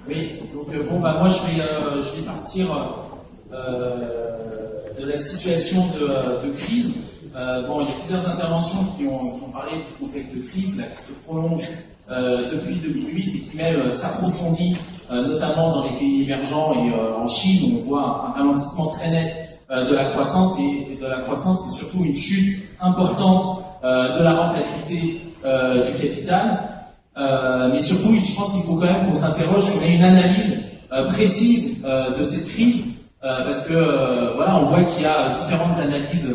Oui, donc bon, bah moi je vais partir de la situation de crise. Bon, il y a plusieurs interventions qui ont parlé du contexte de crise là, qui se prolonge depuis 2008 et qui même s'approfondit notamment dans les pays émergents et en Chine où on voit un ralentissement très net de la croissance et surtout une chute importante de la rentabilité du capital. Mais surtout, je pense qu'il faut quand même qu'on s'interroge sur une analyse précise de cette crise, parce que voilà, on voit qu'il y a différentes analyses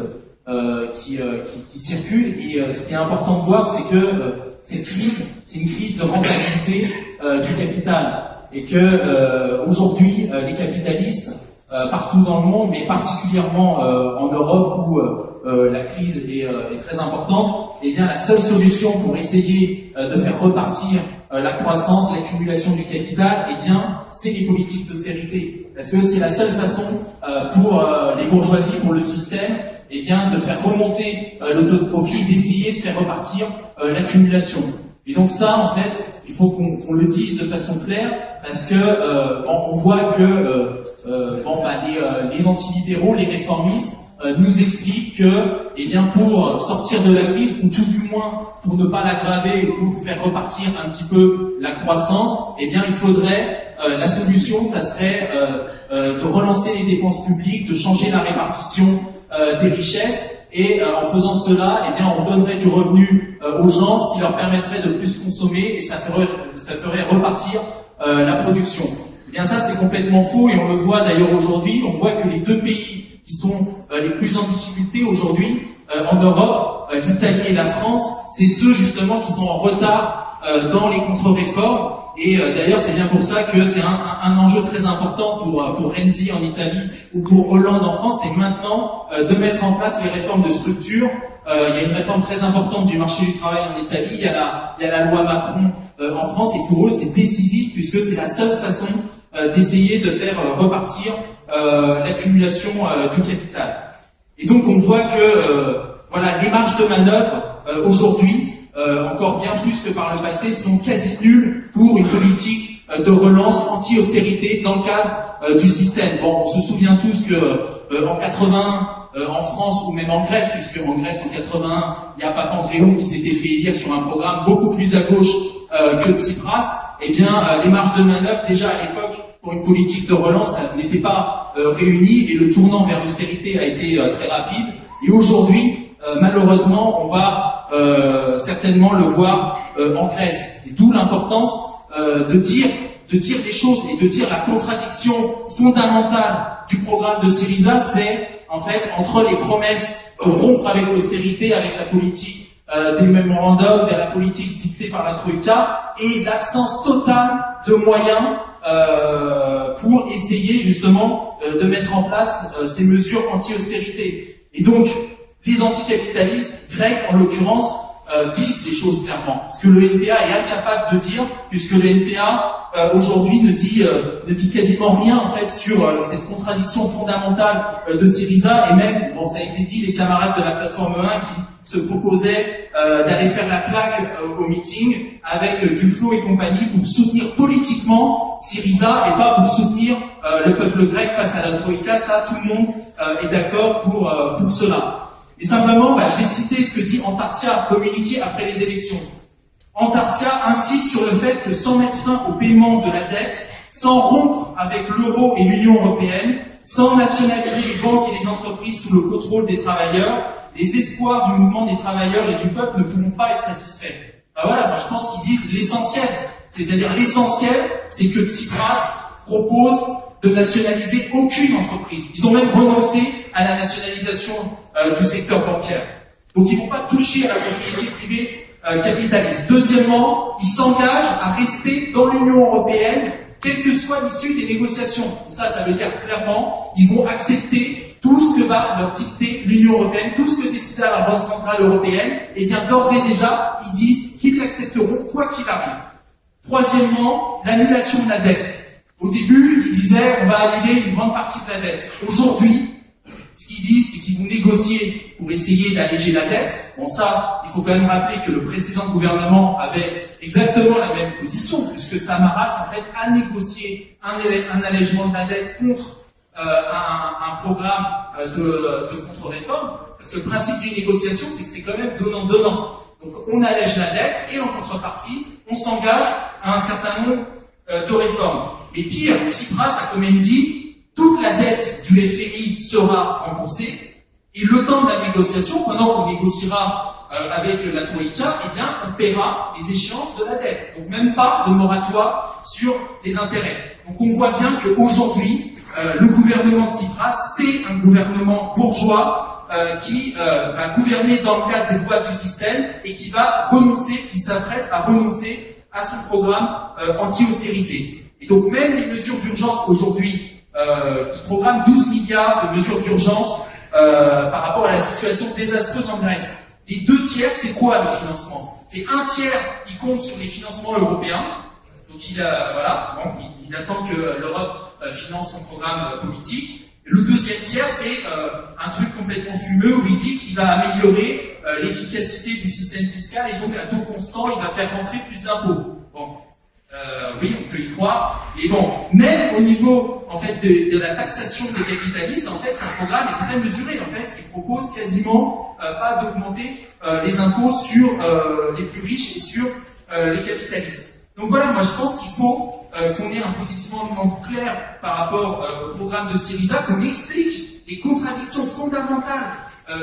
qui circulent, et ce qui est important de voir, c'est que cette crise, c'est une crise de rentabilité du capital, et que aujourd'hui, les capitalistes partout dans le monde, mais particulièrement en Europe où la crise est très importante, eh bien la seule solution pour essayer de faire repartir la croissance, l'accumulation du capital, eh bien c'est les politiques d'austérité, parce que c'est la seule façon pour les bourgeoisies, pour le système, eh bien de faire remonter le taux de profit et d'essayer de faire repartir l'accumulation. Et donc ça, en fait, il faut qu'on le dise de façon claire, parce que on voit que les antilibéraux, les réformistes nous expliquent que, eh bien, pour sortir de la crise, ou tout du moins pour ne pas l'aggraver, pour faire repartir un petit peu la croissance, eh bien, il faudrait, la solution, ça serait de relancer les dépenses publiques, de changer la répartition des richesses, et en faisant cela, eh bien, on donnerait du revenu aux gens, ce qui leur permettrait de plus consommer, et ça ferait repartir la production. Eh bien ça, c'est complètement faux, et on le voit d'ailleurs aujourd'hui. On voit que les deux pays qui sont les plus en difficulté aujourd'hui en Europe, l'Italie et la France, c'est ceux justement qui sont en retard dans les contre-réformes. Et d'ailleurs, c'est bien pour ça que c'est un enjeu très important pour Renzi en Italie ou pour Hollande en France, c'est maintenant de mettre en place les réformes de structure. Il y a une réforme très importante du marché du travail en Italie, il y a la loi Macron en France, et pour eux, c'est décisif puisque c'est la seule façon d'essayer de faire repartir l'accumulation du capital. Et donc on voit que voilà, les marges de manœuvre aujourd'hui, encore bien plus que par le passé, sont quasi nulles pour une politique de relance anti-austérité dans le cadre du système. Bon, on se souvient tous que en 80, en France ou même en Grèce, puisque en Grèce en 81, il y a Papandréou qui s'était fait élire sur un programme beaucoup plus à gauche que Tsipras, eh bien les marges de manœuvre déjà à l'époque pour une politique de relance n'étaient pas réunies, et le tournant vers l'austérité a été très rapide. Et aujourd'hui, malheureusement, on va certainement le voir en Grèce. Et d'où l'importance de dire les choses et de dire la contradiction fondamentale du programme de Syriza, c'est en fait entre les promesses de rompre avec l'austérité, avec la politique des mémorandums, de la politique dictée par la Troïka, et l'absence totale de moyens pour essayer justement de mettre en place ces mesures anti-austérité. Et donc, les anticapitalistes grecs, en l'occurrence, disent les choses clairement. Ce que le NPA est incapable de dire, puisque le NPA aujourd'hui ne dit quasiment rien en fait sur cette contradiction fondamentale de Syriza, et même, bon, ça a été dit, les camarades de la plateforme 1 qui se proposaient d'aller faire la claque au meeting avec Duflo et compagnie pour soutenir politiquement Syriza et pas pour soutenir le peuple grec face à la Troïka. Ça, tout le monde est d'accord pour cela. Et simplement, je vais citer ce que dit Antarcia, communiqué après les élections. Antarcia insiste sur le fait que sans mettre fin au paiement de la dette, sans rompre avec l'euro et l'Union européenne, sans nationaliser les banques et les entreprises sous le contrôle des travailleurs, les espoirs du mouvement des travailleurs et du peuple ne pourront pas être satisfaits. Voilà, je pense qu'ils disent l'essentiel. C'est-à-dire l'essentiel, c'est que Tsipras propose de nationaliser aucune entreprise. Ils ont même renoncé à la nationalisation du secteur bancaire. Donc ils ne vont pas toucher à la propriété privée capitaliste. Deuxièmement, ils s'engagent à rester dans l'Union européenne, quelle que soit l'issue des négociations. Donc ça veut dire clairement, ils vont accepter tout ce que va leur dicter l'Union européenne, tout ce que décidera la Banque centrale européenne. Et bien d'ores et déjà, ils disent qu'ils l'accepteront quoi qu'il arrive. Troisièmement, l'annulation de la dette. Au début, ils disaient on va annuler une grande partie de la dette. Aujourd'hui, Ce qu'ils disent, c'est qu'ils vont négocier pour essayer d'alléger la dette. Bon, ça, il faut quand même rappeler que le précédent gouvernement avait exactement la même position, puisque Samaras, en fait, a négocié un allègement de la dette contre un programme de contre-réforme. Parce que le principe d'une négociation, c'est que c'est quand même donnant-donnant. Donc, on allège la dette et en contrepartie, on s'engage à un certain nombre de réformes. Mais pire, Tsipras a quand même dit toute la dette du FMI sera remboursée, et le temps de la négociation, pendant qu'on négociera avec la Troïka, eh bien, on paiera les échéances de la dette. Donc même pas de moratoire sur les intérêts. Donc on voit bien qu'aujourd'hui, le gouvernement de Tsipras, c'est un gouvernement bourgeois qui va gouverner dans le cadre des lois du système et qui va renoncer, qui s'apprête à renoncer à son programme anti-austérité. Et donc même les mesures d'urgence aujourd'hui, il programme 12 milliards de mesures d'urgence par rapport à la situation désastreuse en Grèce. Les 2 tiers, c'est quoi le financement? C'est 1 tiers qui compte sur les financements européens. Donc il attend que l'Europe finance son programme politique. Le 2e tiers, c'est un truc complètement fumeux où il dit qu'il va améliorer l'efficacité du système fiscal et donc à taux constant, il va faire rentrer plus d'impôts. Bon. Oui, on peut y croire. Et bon, même au niveau en fait de la taxation des capitalistes, en fait, son programme est très mesuré. En fait, il propose quasiment pas d'augmenter les impôts sur les plus riches et sur les capitalistes. Donc voilà, moi je pense qu'il faut qu'on ait un positionnement clair par rapport au programme de Syriza, qu'on explique les contradictions fondamentales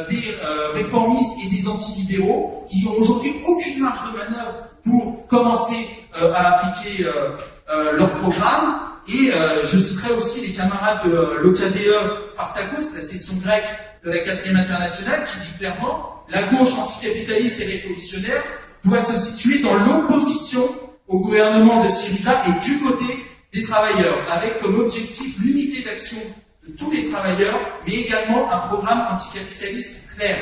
des réformistes et des antilibéraux qui n'ont aujourd'hui aucune marge de manœuvre pour commencer à appliquer leur programme. Et je citerai aussi les camarades de l'OKDE Spartakos, la section grecque de la 4e internationale, qui dit clairement la gauche anticapitaliste et révolutionnaire doit se situer dans l'opposition au gouvernement de Syriza et du côté des travailleurs, avec comme objectif l'unité d'action de tous les travailleurs, mais également un programme anticapitaliste clair.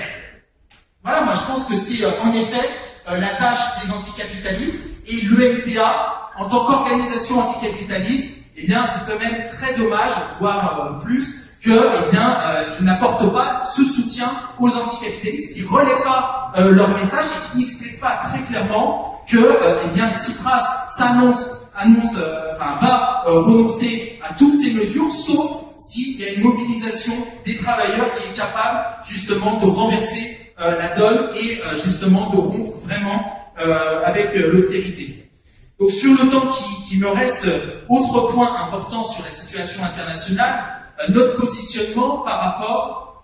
Voilà, moi je pense que c'est en effet la tâche des anticapitalistes, et l'UNPA, en tant qu'organisation anticapitaliste, eh bien c'est quand même très dommage, voire plus, que il n'apporte pas ce soutien aux anticapitalistes, qui ne relaient pas leur message et qui n'expliquent pas très clairement que Tsipras va renoncer à toutes ces mesures, sauf s'il y a une mobilisation des travailleurs qui est capable justement de renverser la donne et justement de rompre vraiment avec l'austérité. Donc sur le temps qui me reste, autre point important sur la situation internationale, notre positionnement par rapport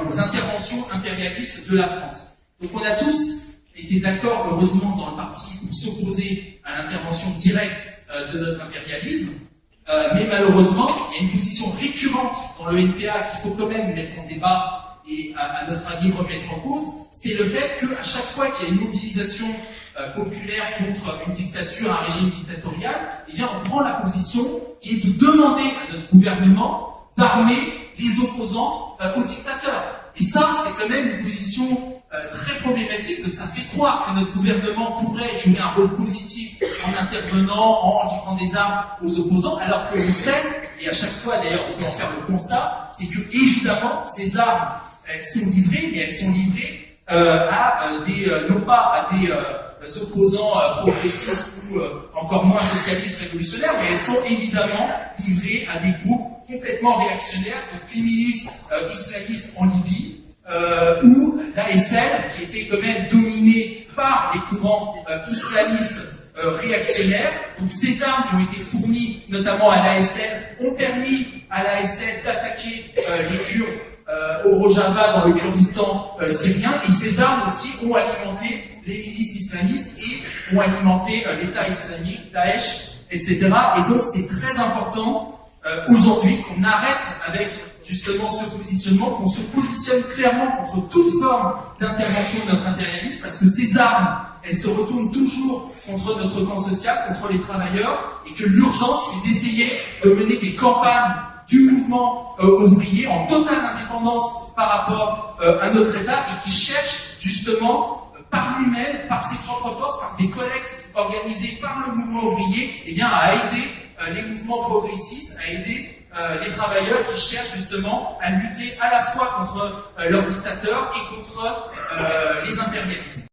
aux interventions impérialistes de la France. Donc on a tous été d'accord, heureusement, dans le parti pour s'opposer à l'intervention directe de notre impérialisme, mais malheureusement, il y a une position récurrente dans le NPA qu'il faut quand même mettre en débat et à notre avis remettre en cause, c'est le fait qu'à chaque fois qu'il y a une mobilisation populaire contre une dictature, un régime dictatorial, eh bien on prend la position qui est de demander à notre gouvernement d'armer les opposants au dictateur. Et ça, c'est quand même une position très problématique, donc ça fait croire que notre gouvernement pourrait jouer un rôle positif en intervenant, en livrant des armes aux opposants, alors que l'on sait, et à chaque fois d'ailleurs on peut en faire le constat, c'est que évidemment ces armes, elles sont livrées, mais elles sont livrées non pas à des opposants progressistes ou encore moins socialistes révolutionnaires, mais elles sont évidemment livrées à des groupes complètement réactionnaires, donc les milices islamistes en Libye, ou l'ASL, qui était quand même dominée par les courants islamistes réactionnaires. Donc ces armes qui ont été fournies notamment à l'ASL ont permis à l'ASL d'attaquer les Kurdes au Rojava dans le Kurdistan syrien, et ces armes aussi ont alimenté les milices islamistes et ont alimenté l'État islamique, Daesh, etc. Et donc c'est très important aujourd'hui qu'on arrête avec justement ce positionnement, qu'on se positionne clairement contre toute forme d'intervention de notre impérialisme, parce que ces armes, elles se retournent toujours contre notre camp social, contre les travailleurs, et que l'urgence, c'est d'essayer de mener des campagnes du mouvement ouvrier en totale indépendance par rapport à notre État, et qui cherche justement par lui-même, par ses propres forces, par des collectes organisées par le mouvement ouvrier, eh bien, à aider les mouvements progressistes, à aider les travailleurs qui cherchent justement à lutter à la fois contre leurs dictateurs et contre les impérialismes.